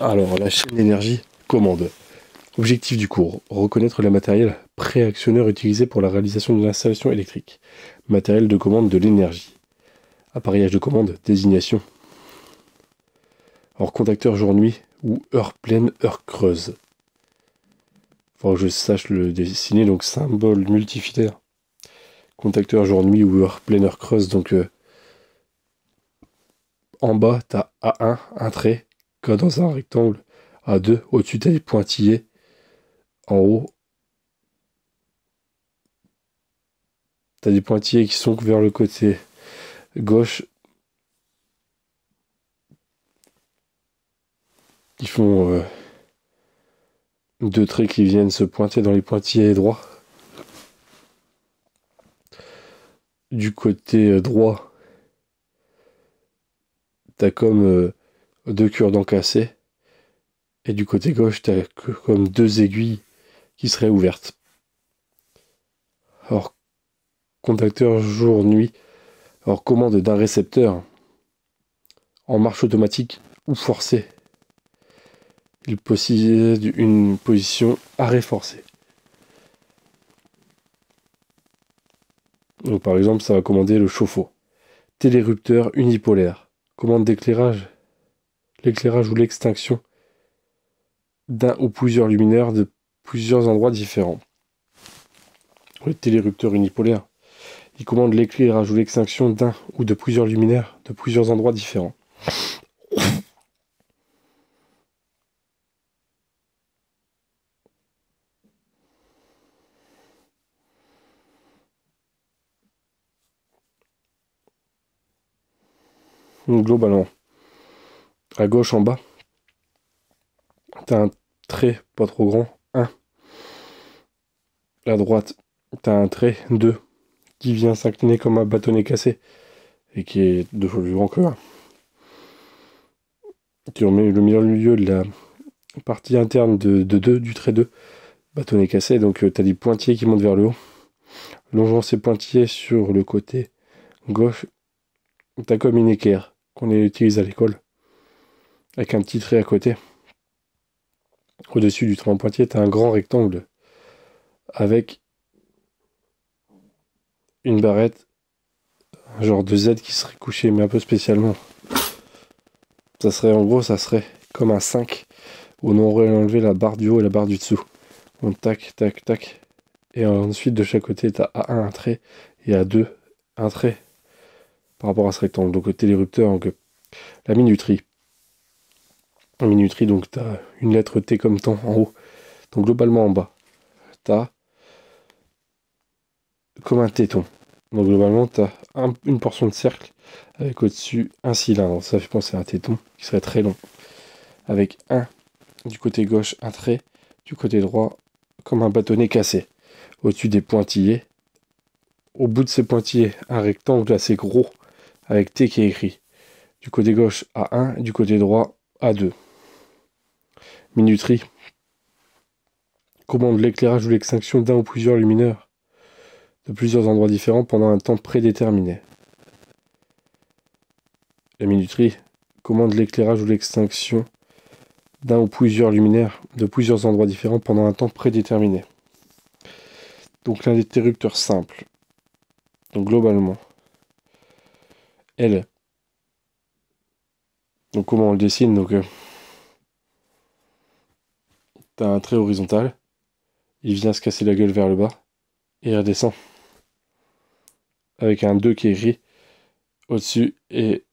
Alors, la chaîne d'énergie, commande. Objectif du cours, reconnaître le matériel préactionneur utilisé pour la réalisation de l'installation électrique. Matériel de commande de l'énergie. Appareillage de commande, désignation. Alors, contacteur jour-nuit ou heure pleine, heure creuse. Faut que je sache le dessiner, donc symbole multifilaire. Contacteur jour-nuit ou heure pleine, heure creuse, donc en bas, tu as A1, un trait, comme dans un rectangle. A2, au-dessus, tu as des pointillés. En haut, tu as des pointillés qui sont vers le côté gauche. Qui font deux traits qui viennent se pointer dans les pointillés droits. Du côté droit, tu as comme deux cure-dents cassés. Et du côté gauche, tu as comme deux aiguilles qui seraient ouvertes. Alors, contacteur jour-nuit. Alors, commande d'un récepteur en marche automatique ou forcée. Il possède une position arrêt forcé. Donc, par exemple, ça va commander le chauffe-eau. Télérupteur unipolaire. Commande d'éclairage. L'éclairage ou l'extinction d'un ou plusieurs luminaires de plusieurs endroits différents. Le télérupteur unipolaire, il commande l'éclairage ou l'extinction d'un ou de plusieurs luminaires de plusieurs endroits différents. Donc, globalement, à gauche en bas, tu as un trait pas trop grand, 1. À droite, tu as un trait, 2, qui vient s'incliner comme un bâtonnet cassé et qui est 2 fois plus grand que 1. Tu remets le milieu de la partie interne de 2, du trait 2, bâtonnet cassé, donc tu as des pointillés qui montent vers le haut. Longeant ces pointillés sur le côté gauche, tu as comme une équerre qu'on utilise à l'école, avec un petit trait à côté. Au-dessus du trait en pointillé, tu as un grand rectangle avec une barrette, un genre de Z qui serait couché, mais un peu spécialement. Ça serait, en gros, ça serait comme un 5 où on aurait enlevé la barre du haut et la barre du dessous. Donc, tac, tac, tac. Et ensuite, de chaque côté, tu as A1 un trait et A2 un trait par rapport à ce rectangle. Donc, télérupteur, donc, la minuterie. En minuterie, donc, tu as une lettre T comme temps en haut. Donc, globalement, en bas, tu as comme un téton. Donc, globalement, tu as une portion de cercle avec au-dessus un cylindre. Ça fait penser à un téton qui serait très long. Avec un du côté gauche, un trait. Du côté droit, comme un bâtonnet cassé. Au-dessus des pointillés. Au bout de ces pointillés, un rectangle assez gros avec T qui est écrit. Du côté gauche, A1. Du côté droit, A2. Minuterie. Commande l'éclairage ou l'extinction d'un ou plusieurs luminaires de plusieurs endroits différents pendant un temps prédéterminé. La minuterie commande l'éclairage ou l'extinction d'un ou plusieurs luminaires de plusieurs endroits différents pendant un temps prédéterminé. Donc l'interrupteur simple. Donc globalement, L. Donc comment on le dessine? Donc tu as un trait horizontal, il vient se casser la gueule vers le bas et il redescend. Avec un 2 qui est gris au-dessus et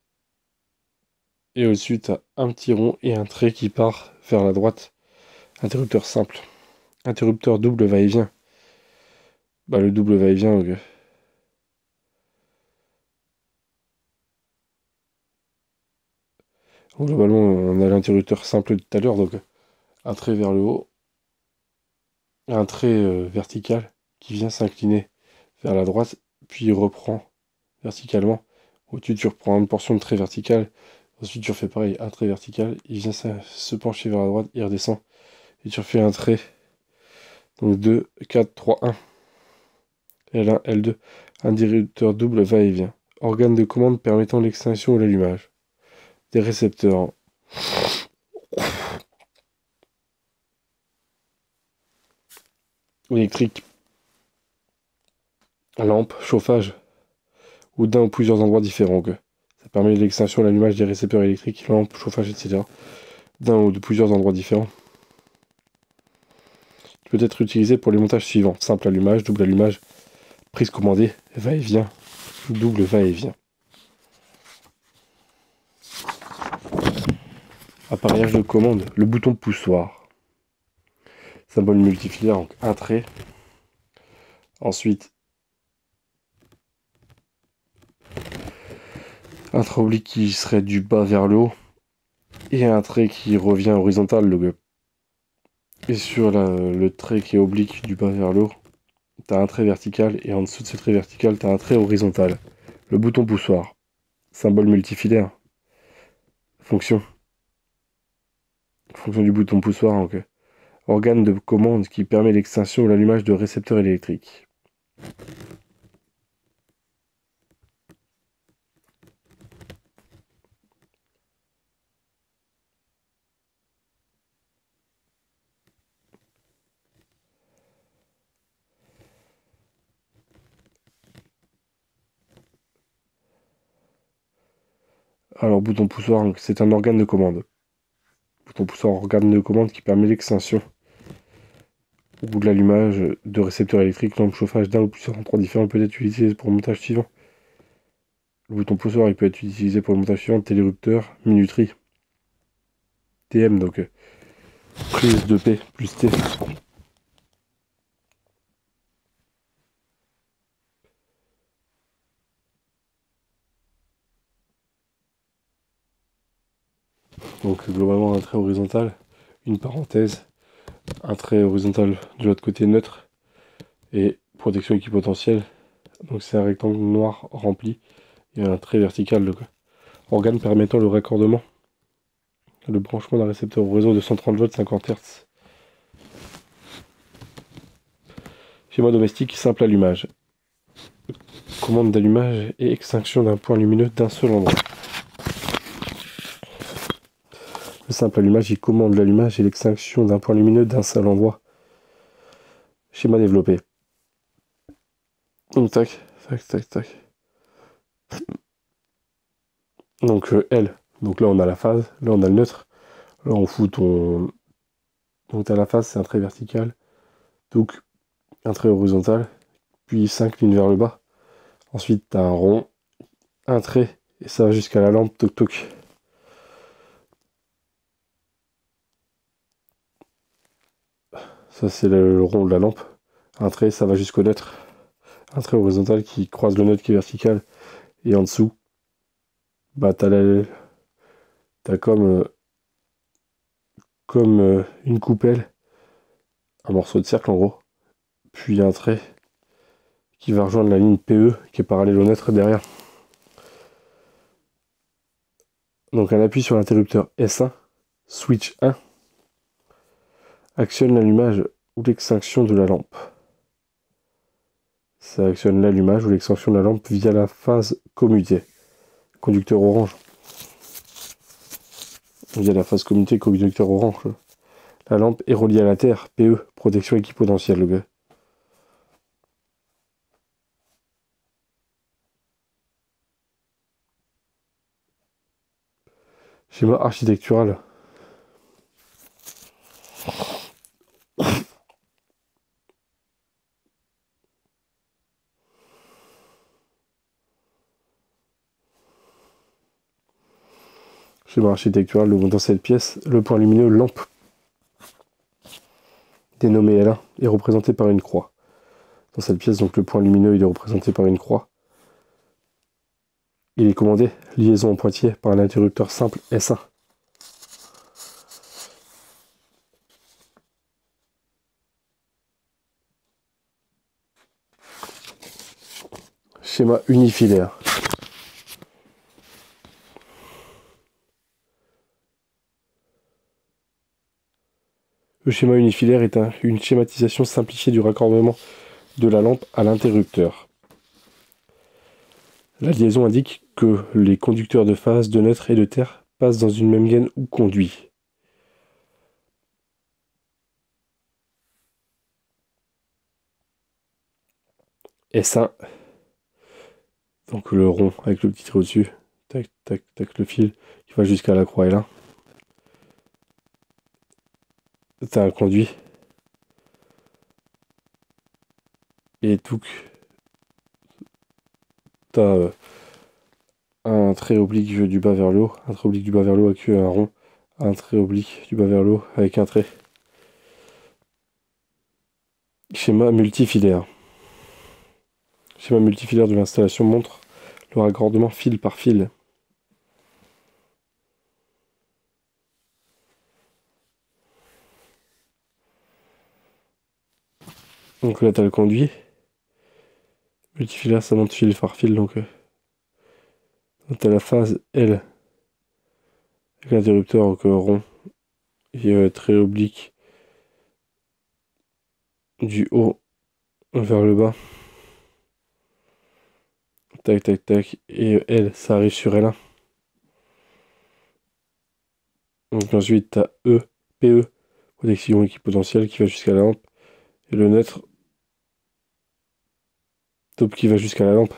au-dessus tu as un petit rond et un trait qui part vers la droite. Interrupteur simple. Interrupteur double va-et-vient. Bah le double va-et-vient, donc, globalement on a l'interrupteur simple de tout à l'heure, donc un trait vers le haut, un trait vertical qui vient s'incliner vers la droite, puis il reprend verticalement. Au-dessus tu reprends une portion de trait vertical, ensuite tu refais pareil, un trait vertical, il vient se pencher vers la droite, il redescend, et tu refais un trait. Donc 2, 4, 3, 1. L1, L2. Interrupteur double va-et-vient. Organe de commande permettant l'extinction ou l'allumage. Des récepteurs. électrique, lampe, chauffage, ou d'un ou plusieurs endroits différents. Ça permet l'extinction et l'allumage des récepteurs électriques, lampes, chauffage, etc. D'un ou de plusieurs endroits différents. Il peut être utilisé pour les montages suivants. Simple allumage, double allumage, prise commandée, va-et-vient, double va-et-vient. Appareillage de commande, le bouton poussoir. Symbole multifilaire, donc un trait. Ensuite, un trait oblique qui serait du bas vers le haut. Et un trait qui revient horizontal. Et sur le trait qui est oblique du bas vers le haut, tu as un trait vertical. Et en dessous de ce trait vertical, tu as un trait horizontal. Le bouton poussoir. Symbole multifilaire. Fonction. Fonction du bouton poussoir. Donc, organe de commande qui permet l'extinction ou l'allumage de récepteurs électriques. Alors, bouton poussoir, c'est un organe de commande. Bouton poussoir, organe de commande qui permet l'extinction ou de l'allumage de récepteurs électriques, lampe chauffage d'un ou plusieurs endroits différents peut être utilisé pour le montage suivant. Le bouton poussoir, il peut être utilisé pour le montage suivant, télérupteur, minuterie, TM, donc prise de P plus T. Donc globalement un trait horizontal, une parenthèse, un trait horizontal de l'autre côté neutre, et protection équipotentielle, donc c'est un rectangle noir rempli, et un trait vertical, organe permettant le raccordement, le branchement d'un récepteur au réseau de 130 volts 50 Hz. Schéma domestique, simple allumage. Commande d'allumage et extinction d'un point lumineux d'un seul endroit. Le simple allumage, il commande l'allumage et l'extinction d'un point lumineux d'un seul endroit. Schéma développé. Donc tac, tac, tac, tac. Donc L. Donc là on a la phase, là on a le neutre. Là on fout ton... Donc t'as la phase, c'est un trait vertical. Donc un trait horizontal. Puis 5 lignes vers le bas. Ensuite t'as un rond, un trait, et ça va jusqu'à la lampe, toc toc. Ça c'est le rond de la lampe. Un trait, ça va jusqu'au neutre. Un trait horizontal qui croise le neutre qui est vertical. Et en dessous, bah t'as comme une coupelle, un morceau de cercle en gros, puis un trait qui va rejoindre la ligne PE qui est parallèle au neutre derrière. Donc un appui sur l'interrupteur S1, switch 1, actionne l'allumage ou l'extinction de la lampe. Ça actionne l'allumage ou l'extinction de la lampe via la phase commutée. Conducteur orange. Via la phase commutée, conducteur orange. La lampe est reliée à la terre, PE, protection équipotentielle, le gars. Schéma architectural. Schéma architectural, dans cette pièce, le point lumineux lampe, dénommé L1, est représenté par une croix. Dans cette pièce, donc le point lumineux il est représenté par une croix. Il est commandé, liaison en pointillé, par un interrupteur simple S1. Schéma unifilaire. Le schéma unifilaire est une schématisation simplifiée du raccordement de la lampe à l'interrupteur. La liaison indique que les conducteurs de phase, de neutre et de terre passent dans une même gaine ou conduit. S1. Donc le rond avec le petit trait au-dessus. Tac, tac, tac, le fil qui va jusqu'à la croix L1. T'as un conduit. Et tout. T'as un trait oblique du bas vers le haut. Un trait oblique du bas vers le haut avec un rond. Un trait oblique du bas vers le haut avec un trait. Schéma multifilaire. Schéma multifilaire de l'installation montre le raccordement fil par fil. Donc là, tu as le conduit. Multifilaire, ça monte fil par fil. Donc tu as la phase L avec l'interrupteur rond et trait oblique du haut vers le bas. Tac, tac, tac. Et L, ça arrive sur L1. Donc ensuite, tu as E, PE, connexion équipotentielle qui va jusqu'à la lampe. Et le neutre, top qui va jusqu'à la lampe.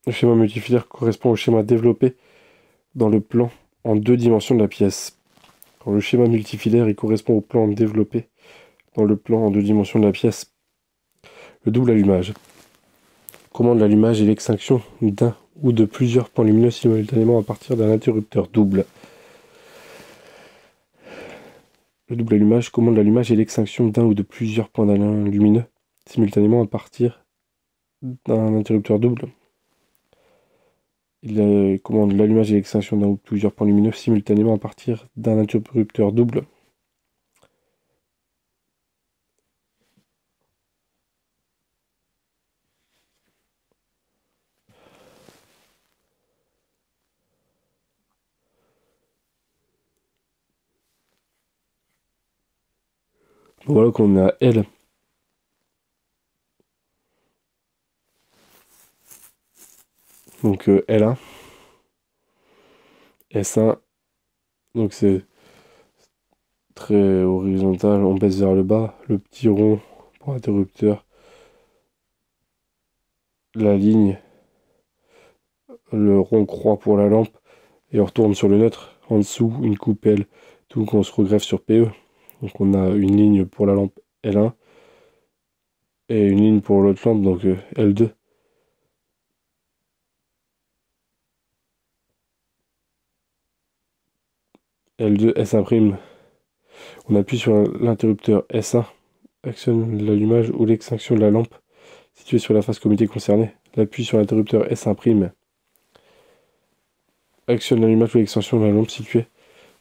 Le schéma multifilaire correspond au schéma développé dans le plan en 2 dimensions de la pièce. Alors, le schéma multifilaire, il correspond au plan développé dans le plan en 2 dimensions de la pièce. Le double allumage commande l'allumage et l'extinction d'un ou de plusieurs points lumineux simultanément à partir d'un interrupteur double. Le double allumage commande l'allumage et l'extinction d'un ou de plusieurs points lumineux simultanément à partir d'un interrupteur double. Il commande l'allumage et l'extinction d'un ou de plusieurs points lumineux simultanément à partir d'un interrupteur double. Voilà qu'on a L. Donc L1. S1. Donc c'est très horizontal, on baisse vers le bas. Le petit rond pour interrupteur. La ligne. Le rond croix pour la lampe. Et on retourne sur le neutre. En dessous, une coupe L. Tout qu'on se regreffe sur PE. Donc on a une ligne pour la lampe L1. Et une ligne pour l'autre lampe, donc L2. L2, S1'. On appuie sur l'interrupteur S1. Actionne l'allumage ou l'extinction de la lampe située sur la face commutée concernée. L'appui sur l'interrupteur S1'. Actionne l'allumage ou l'extinction de la lampe située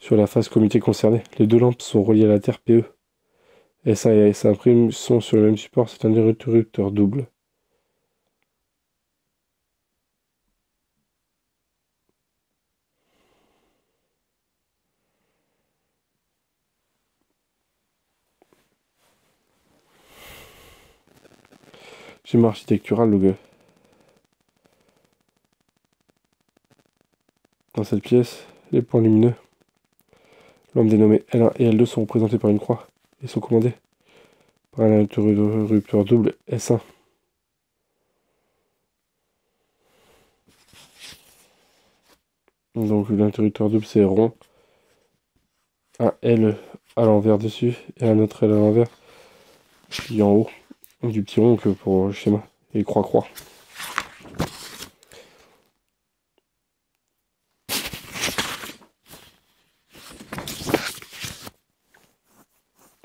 sur la face commutée concernée. Les deux lampes sont reliées à la terre PE. S1 et S1' sont sur le même support, c'est un interrupteur double. Schéma architectural, le gars. Dans cette pièce, les points lumineux, lampes dénommées L1 et L2 sont représentés par une croix et sont commandés par un interrupteur double S1. Donc l'interrupteur double c'est rond, un L à l'envers dessus et un autre L à l'envers, puis en haut du petit rond que pour le schéma, et croix-croix.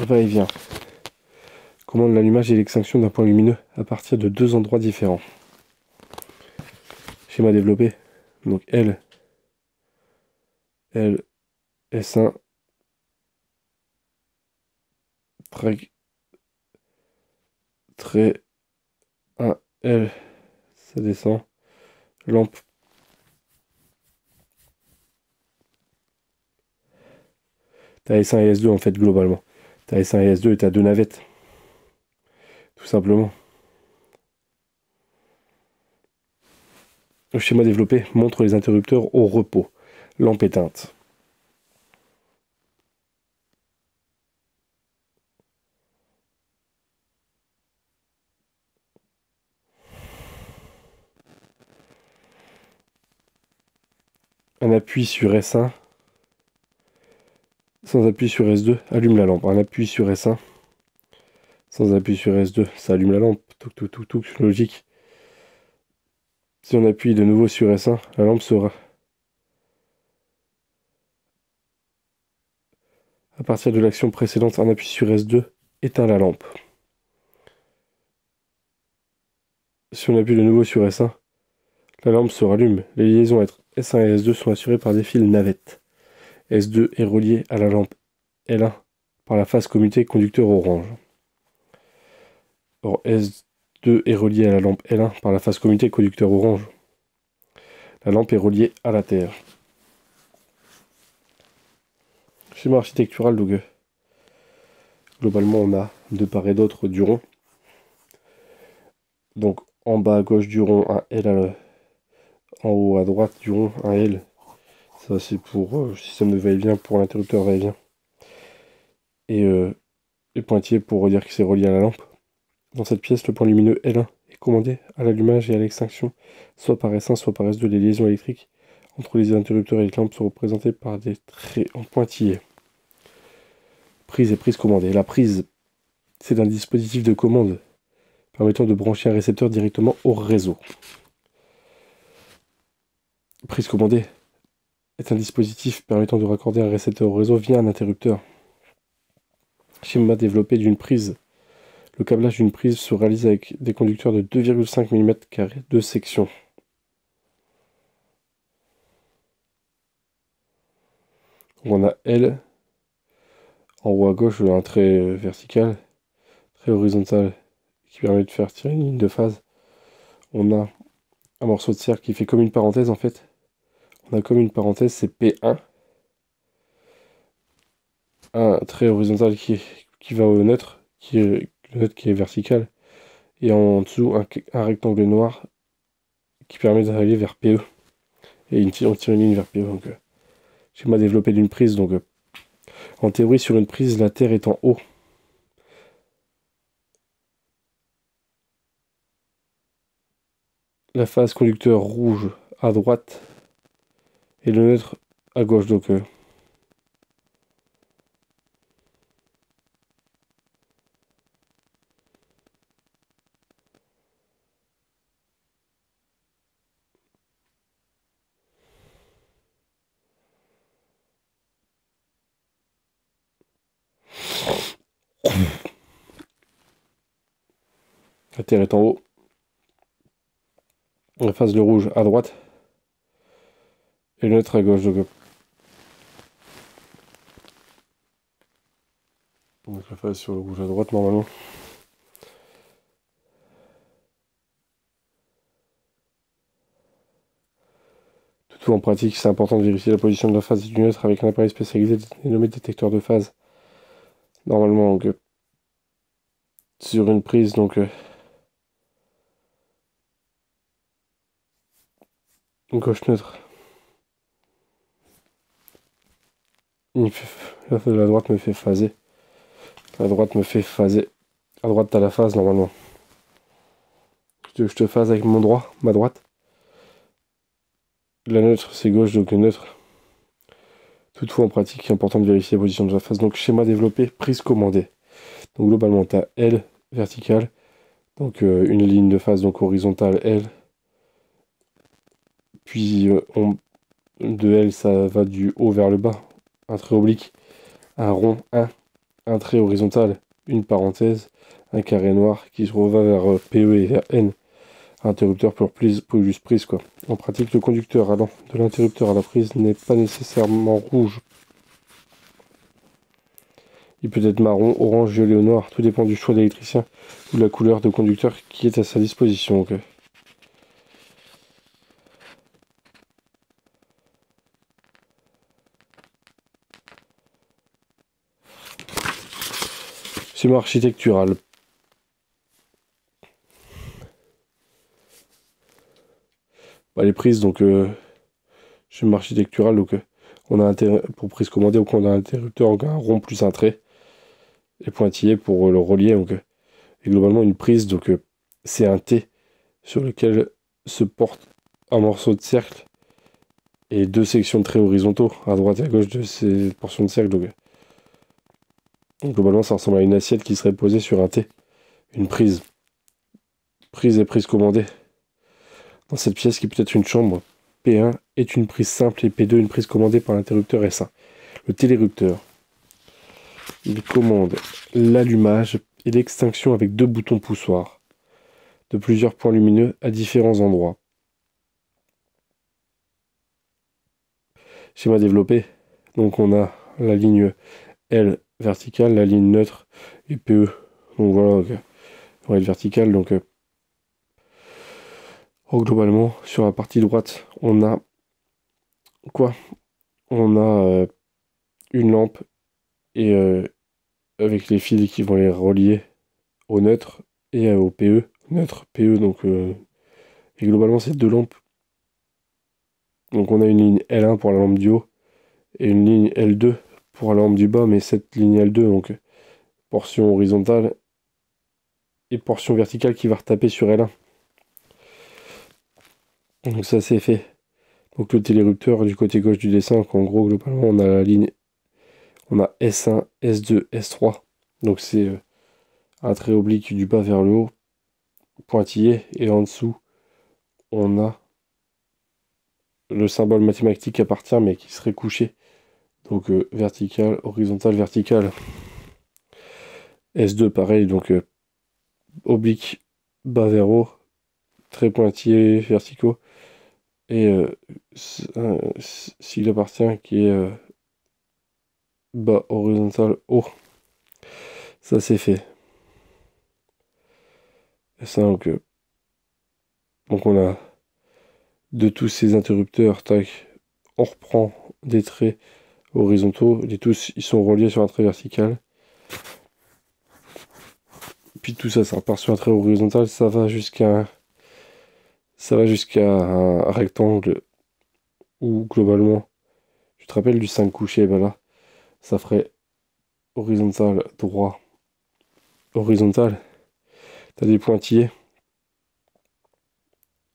Va-et-vient. Commande l'allumage et l'extinction d'un point lumineux à partir de 2 endroits différents. Schéma développé. Donc L, S1, trait 1, L, ça descend, lampe. T'as S1 et S2 en fait globalement. T'as S1 et S2 et t'as 2 navettes. Tout simplement. Le schéma développé montre les interrupteurs au repos. Lampe éteinte. un appui sur S1, sans appui sur S2, allume la lampe. Un appui sur S1, sans appui sur S2, ça allume la lampe. Touc, touc, touc, touc, logique. Si on appuie de nouveau sur S1, la lampe sera. À partir de l'action précédente, un appui sur S2 éteint la lampe. Si on appuie de nouveau sur S1, la lampe se rallume. Les liaisons entre S1 et S2 sont assurées par des fils navettes. S2 est relié à la lampe L1 par la phase commutée conducteur orange. Or, S2 est relié à la lampe L1 par la phase commutée conducteur orange. La lampe est reliée à la Terre. Schéma architectural, donc globalement on a de part et d'autre du rond. Donc en bas à gauche du rond, un L, en haut à droite du rond, un L. Ça c'est pour le système de va-et-vient, pour l'interrupteur va-et-vient. Et les pointillés pour dire que c'est relié à la lampe. Dans cette pièce, le point lumineux L1 est commandé à l'allumage et à l'extinction, soit par S1, soit par S2. Les liaisons électriques entre les interrupteurs et les lampes sont représentées par des traits en pointillés. Prise et prise commandée. La prise, c'est un dispositif de commande permettant de brancher un récepteur directement au réseau. Prise commandée est un dispositif permettant de raccorder un récepteur au réseau via un interrupteur. Schéma développé d'une prise. Le câblage d'une prise se réalise avec des conducteurs de 2,5 mm² de section. On a L, en haut à gauche, un trait vertical, trait horizontal qui permet de faire tirer une ligne de phase. On a un morceau de cercle qui fait comme une parenthèse en fait. On a comme une parenthèse, c'est P1. Un trait horizontal qui va au neutre, le neutre qui est vertical. Et en dessous, un rectangle noir qui permet d'aller vers PE. Et on tire une ligne vers PE. Donc, schéma développé d'une prise. Donc, en théorie, sur une prise, la Terre est en haut. La phase conducteur rouge à droite et le neutre à gauche. Donc, la Terre est en haut. La phase le rouge à droite et le neutre à gauche. Donc la phase sur le rouge à droite normalement. Toutefois en pratique, c'est important de vérifier la position de la phase et du neutre avec un appareil spécialisé dénommé détecteur de phase. Normalement, donc, sur une prise, donc gauche neutre. La droite me fait phaser. La droite me fait phaser. À droite, t'as la phase normalement. Je te phase avec ma droite. La neutre, c'est gauche, donc neutre. Toutefois, en pratique, il est important de vérifier la position de la phase. Donc, schéma développé, prise commandée. Donc, globalement, tu as L verticale. Donc, une ligne de phase donc horizontale L. Puis, de L, ça va du haut vers le bas. Un trait oblique, un rond 1, un trait horizontal, une parenthèse, un carré noir qui se va vers PE et vers N. Interrupteur pour juste prise quoi. En pratique, le conducteur allant de l'interrupteur à la prise n'est pas nécessairement rouge. Il peut être marron, orange, violet ou noir. Tout dépend du choix de l'électricien ou de la couleur de conducteur qui est à sa disposition. Okay. Schéma architectural. Les prises, donc schéma architectural, donc on a pour prise commandée, donc on a un interrupteur, donc un rond plus un trait, et pointillé pour le relier, donc, et globalement une prise, donc c'est un T sur lequel se porte un morceau de cercle et deux sections de traits horizontaux à droite et à gauche de ces portions de cercle. Donc globalement, ça ressemble à une assiette qui serait posée sur un T. Une prise. Prise et prise commandée. Dans cette pièce qui peut être une chambre, P1 est une prise simple et P2 une prise commandée par l'interrupteur S1. Le télérupteur, il commande l'allumage et l'extinction avec deux boutons poussoirs de plusieurs points lumineux à différents endroits. Schéma développé. Donc on a la ligne L verticale, la ligne neutre et PE. Donc voilà, okay. On va être verticale. Donc globalement, sur la partie droite, on a quoi? On a une lampe et avec les fils qui vont les relier au neutre et au PE. Neutre, PE, donc et globalement c'est deux lampes. Donc on a une ligne L1 pour la lampe du haut et une ligne L2 pour la lampe du bas, mais cette ligne L2, donc portion horizontale et portion verticale qui va retaper sur L1. Donc ça c'est fait. Donc le télérupteur du côté gauche du dessin, donc en gros globalement on a la ligne, on a S1, S2, S3. Donc c'est un trait oblique du bas vers le haut, pointillé, et en dessous on a le symbole mathématique qui appartient mais qui serait couché. Donc vertical, horizontal, vertical. S2 pareil, donc oblique, bas vers haut, très pointillé, verticaux. Et s'il appartient qui est bas, horizontal, haut. Ça c'est fait. Et ça, donc on a de tous ces interrupteurs, tac, on reprend des traits horizontaux, ils sont reliés sur un trait vertical. Puis tout ça, ça repart sur un trait horizontal, ça va jusqu'à un rectangle où globalement, tu te rappelles du 5 couché, ben là, ça ferait horizontal, droit, horizontal. T'as des pointillés.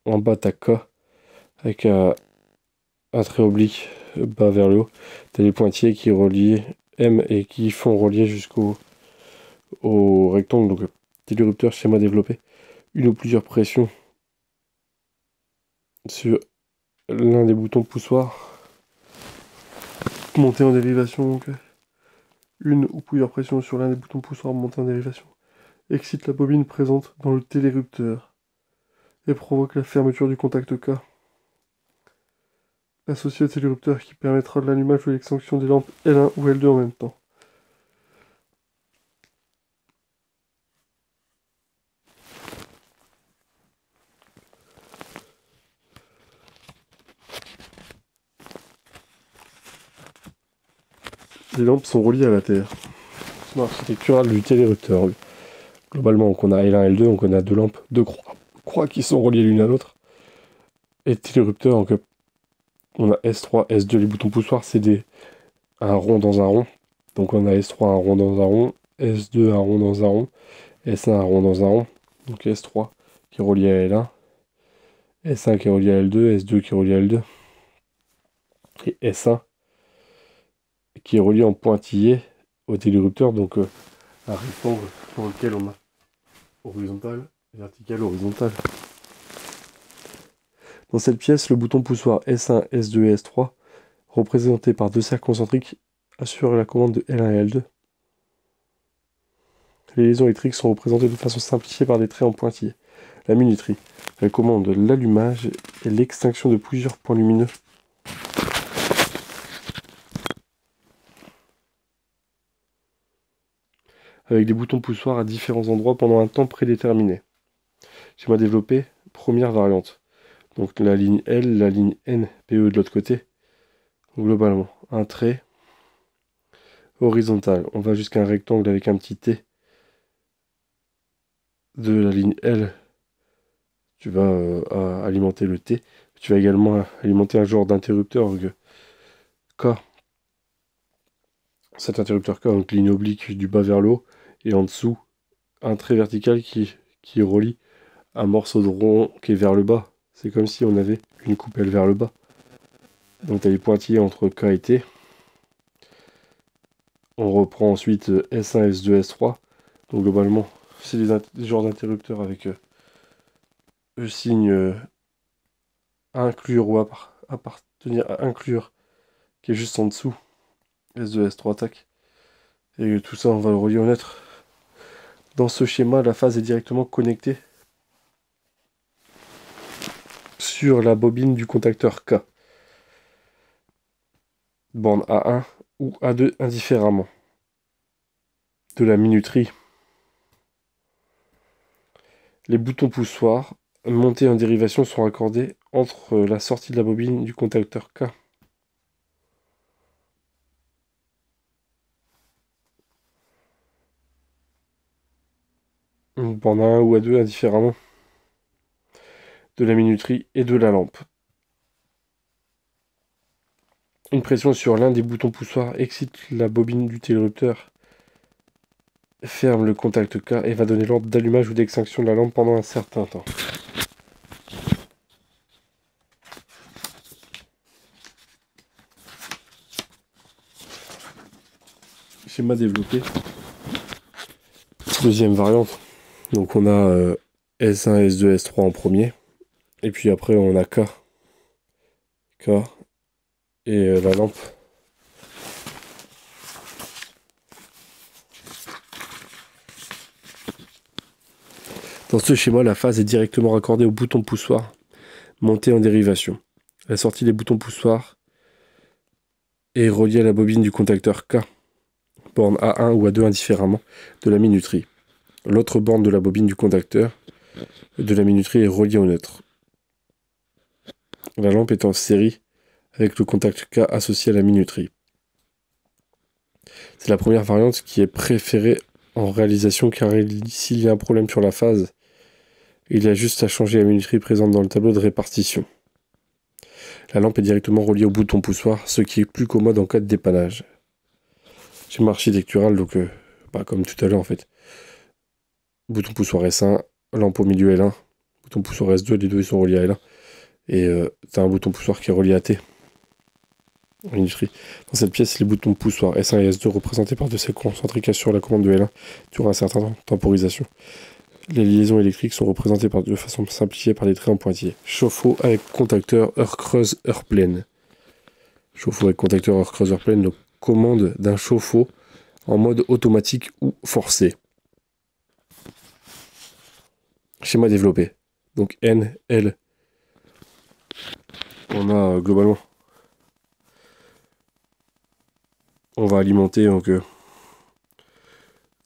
En bas, t'as K avec un trait oblique bas vers le haut. T'as les pointillés qui relient M et qui font relier jusqu'au rectangle. Donc, télérupteur, schéma développé. Une ou plusieurs pressions sur l'un des boutons poussoirs. Monter en dérivation. Donc, une ou plusieurs pressions sur l'un des boutons poussoirs monter en dérivation. Excite la bobine présente dans le télérupteur et provoque la fermeture du contact K. Associé au télérupteur qui permettra de l'allumage ou l'extinction des lampes L1 ou L2 en même temps. Les lampes sont reliées à la Terre. Architecturale du télérupteur. Globalement, donc on a L1, L2, donc on a deux lampes, deux croix qui sont reliées l'une à l'autre. Et télérupteur, donc on a S3, S2, les boutons poussoirs, c'est un rond dans un rond. Donc on a S3, un rond dans un rond, S2, un rond dans un rond, S1, un rond dans un rond. Donc S3 qui est relié à L1, S1 qui est relié à L2, S2 qui est relié à L2. Et S1 qui est relié en pointillé au télérupteur, donc un rectangle dans lequel on a horizontal, vertical, horizontal. Dans cette pièce, le bouton poussoir S1, S2 et S3, représenté par deux cercles concentriques, assure la commande de L1 et L2. Les liaisons électriques sont représentées de façon simplifiée par des traits en pointillés. La minuterie, elle commande l'allumage et l'extinction de plusieurs points lumineux. Avec des boutons poussoirs à différents endroits pendant un temps prédéterminé. Schéma développé, première variante. Donc la ligne L, la ligne N, PE de l'autre côté. Globalement, un trait horizontal. On va jusqu'à un rectangle avec un petit T. De la ligne L, tu vas alimenter le T. Tu vas également alimenter un genre d'interrupteur K. Cet interrupteur K, donc ligne oblique du bas vers le haut. Et en dessous, un trait vertical qui relie un morceau de rond qui est vers le bas. C'est comme si on avait une coupelle vers le bas. Donc tu as les pointillés entre K et T. On reprend ensuite S1, S2, S3. Donc globalement, c'est des genres d'interrupteurs avec le signe à inclure ou appartenir à inclure qui est juste en dessous. S2, S3, tac. Et tout ça, on va le relier au neutre. Dans ce schéma, la phase est directement connectée sur la bobine du contacteur K. Bande A1 ou A2 indifféremment. De la minuterie. Les boutons poussoirs montés en dérivation sont raccordés entre la sortie de la bobine du contacteur K. Bande A1 ou A2 indifféremment. De la minuterie et de la lampe. Une pression sur l'un des boutons poussoirs excite la bobine du télérupteur, ferme le contact K et va donner l'ordre d'allumage ou d'extinction de la lampe pendant un certain temps. Schéma développé. Deuxième variante. Donc on a S1, S2, S3 en premier. Et puis après on a K. K. Et la lampe. Dans ce schéma, la phase est directement raccordée au bouton poussoir monté en dérivation. La sortie des boutons poussoirs est reliée à la bobine du contacteur K, borne A1 ou A2 indifféremment, de la minuterie. L'autre borne de la bobine du contacteur de la minuterie est reliée au neutre. La lampe est en série avec le contact K associé à la minuterie. C'est la première variante qui est préférée en réalisation car s'il y a un problème sur la phase, il y a juste à changer la minuterie présente dans le tableau de répartition. La lampe est directement reliée au bouton poussoir, ce qui est plus commode en cas de dépannage. Schéma architectural, donc comme tout à l'heure en fait. Bouton poussoir S1, lampe au milieu L1, bouton poussoir S2, les deux ils sont reliés à L1. Et tu as un bouton poussoir qui est relié à T. Minuterie. Dans cette pièce, les boutons poussoir S1 et S2 représentés par de ces concentriques sur la commande de L1 durant un certain temps de temporisation. Les liaisons électriques sont représentées de façon simplifiée par des traits en pointillés. Chauffe-eau avec contacteur heure creuse, heure pleine. Chauffe-eau avec contacteur heure creuse, heure pleine, donc commande d'un chauffe-eau en mode automatique ou forcé. Schéma développé. Donc N, L. On a globalement. On va alimenter, donc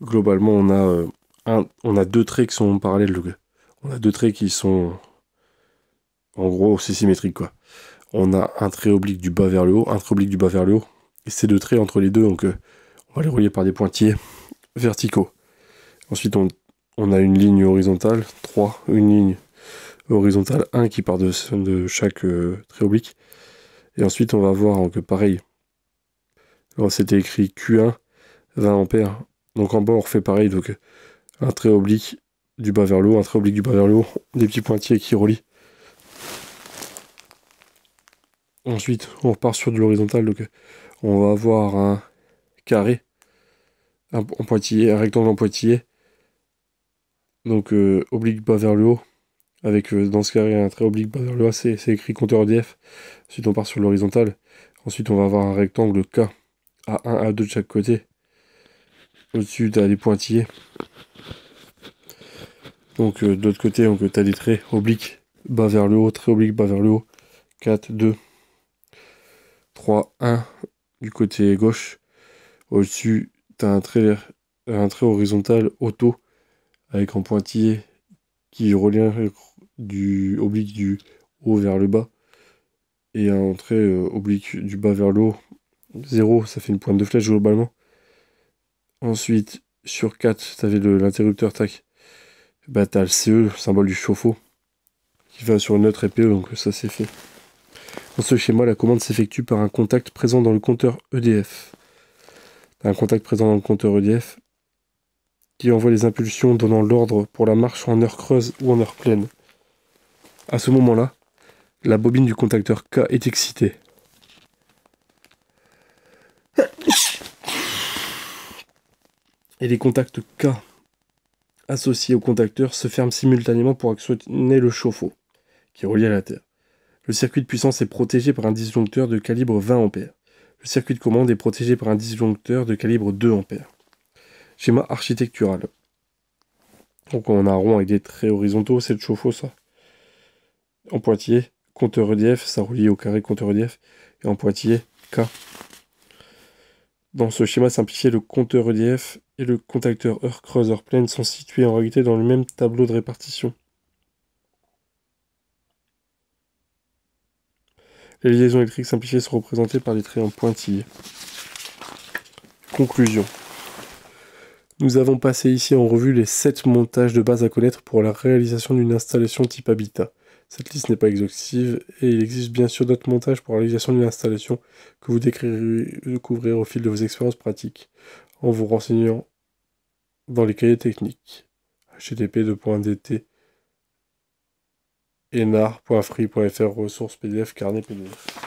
globalement on a deux traits qui sont parallèles. On a deux traits qui sont en gros c'est symétrique quoi. On a un trait oblique du bas vers le haut, un trait oblique du bas vers le haut, et ces deux traits entre les deux, donc on va les relier par des pointillés verticaux. Ensuite on a une ligne horizontale, 3, une ligne horizontale 1 qui part de chaque trait oblique. Et ensuite on va voir donc pareil. Alors c'était écrit Q1, 20 ampères. Donc en bas on refait pareil, donc un trait oblique du bas vers le haut, un trait oblique du bas vers le haut, des petits pointillés qui relient. Ensuite on repart sur de l'horizontal, donc on va avoir un carré, un pointillé, un rectangle en pointillé. Donc oblique bas vers le haut, avec dans ce carré un trait oblique bas vers le haut, c'est écrit compteur EDF. Ensuite on part sur l'horizontal. Ensuite on va avoir un rectangle K, A1, A2 de chaque côté. Au-dessus, tu as des pointillés. Donc, de l'autre côté, tu as des traits obliques bas vers le haut, trait oblique bas vers le haut. 4, 2, 3, 1 du côté gauche. Au-dessus, tu as un trait horizontal auto avec un pointillé qui relie du oblique du haut vers le bas. Et un trait oblique du bas vers le haut. 0, ça fait une pointe de flèche globalement. Ensuite, sur 4, tu avais l'interrupteur, tac. Bah, tu as le CE, le symbole du chauffe-eau, qui va sur neutre et PE, donc ça c'est fait. Dans ce schéma, la commande s'effectue par un contact présent dans le compteur EDF. Tu as un contact présent dans le compteur EDF qui envoie les impulsions donnant l'ordre pour la marche en heure creuse ou en heure pleine. À ce moment-là, la bobine du contacteur K est excitée. et les contacts K associés au contacteur se ferment simultanément pour actionner le chauffe-eau, qui est relié à la Terre. Le circuit de puissance est protégé par un disjoncteur de calibre 20 A. Le circuit de commande est protégé par un disjoncteur de calibre 2 A. Schéma architectural. Donc on a un rond avec des traits horizontaux, c'est le chauffe-eau ça. En Poitiers, compteur EDF, ça relie au carré compteur EDF. Et en Poitiers, K. Dans ce schéma simplifié, le compteur EDF et le contacteur Heure-Creuse-Heure-Pleine sont situés en réalité dans le même tableau de répartition. Les liaisons électriques simplifiées sont représentées par des traits en pointillés. Conclusion. Nous avons passé ici en revue les 7 montages de base à connaître pour la réalisation d'une installation type habitat. Cette liste n'est pas exhaustive et il existe bien sûr d'autres montages pour la réalisation d'une installation que vous découvrirez au fil de vos expériences pratiques en vous renseignant dans les cahiers techniques. http://dt enar.free.fr ressources PDF carnet PDF.